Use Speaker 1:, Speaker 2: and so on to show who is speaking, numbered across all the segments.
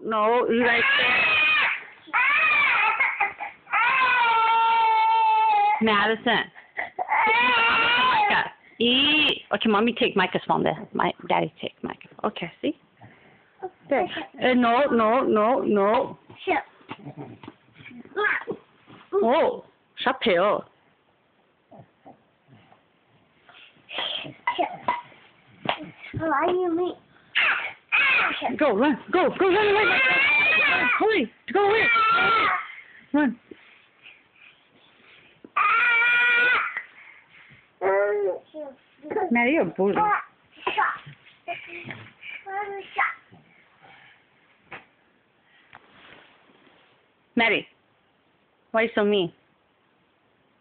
Speaker 1: no, you guys. Madison. Micah. Okay, mommy take Micah's phone there. Daddy take Micah. Okay, see? There. No. Oh, 샵해요.
Speaker 2: Why do you mean?
Speaker 1: Go, run, run away. Hurry, go away. Run. Maddie, you're a bully. Maddie, why are you so mean?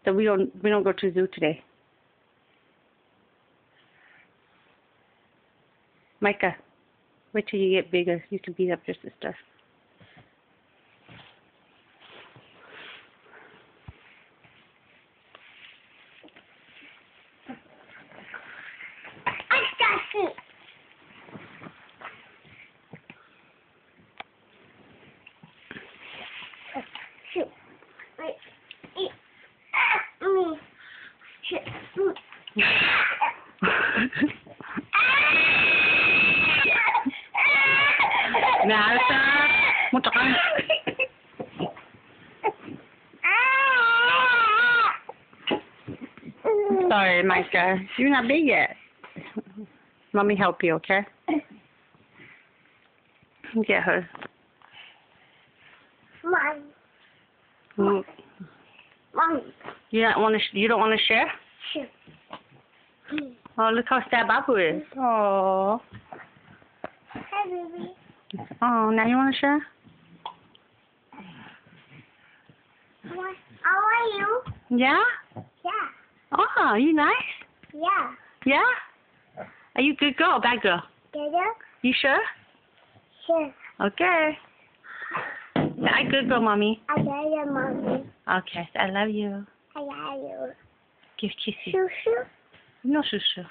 Speaker 1: That we don't go to the zoo today. Micah, wait till you get bigger. You can beat up your sister. Madison, mucho can. Sorry, Micah. You're not big yet. Let me help you, okay? Get her.
Speaker 2: Mom.
Speaker 1: You don't want to share?
Speaker 2: Sure.
Speaker 1: Oh, look how sad Babu is. Oh.
Speaker 2: Hi, baby.
Speaker 1: Oh, now you want to share?
Speaker 2: How are you?
Speaker 1: Yeah?
Speaker 2: Yeah.
Speaker 1: Oh, you nice?
Speaker 2: Yeah.
Speaker 1: Yeah? Are you a good girl or bad girl?
Speaker 2: Dada?
Speaker 1: You sure?
Speaker 2: Sure.
Speaker 1: Okay. I good girl, mommy.
Speaker 2: I love you, mommy.
Speaker 1: Okay, I love you.
Speaker 2: I love you.
Speaker 1: Give kisses.
Speaker 2: Shoo shoo.
Speaker 1: No, shoo shoo.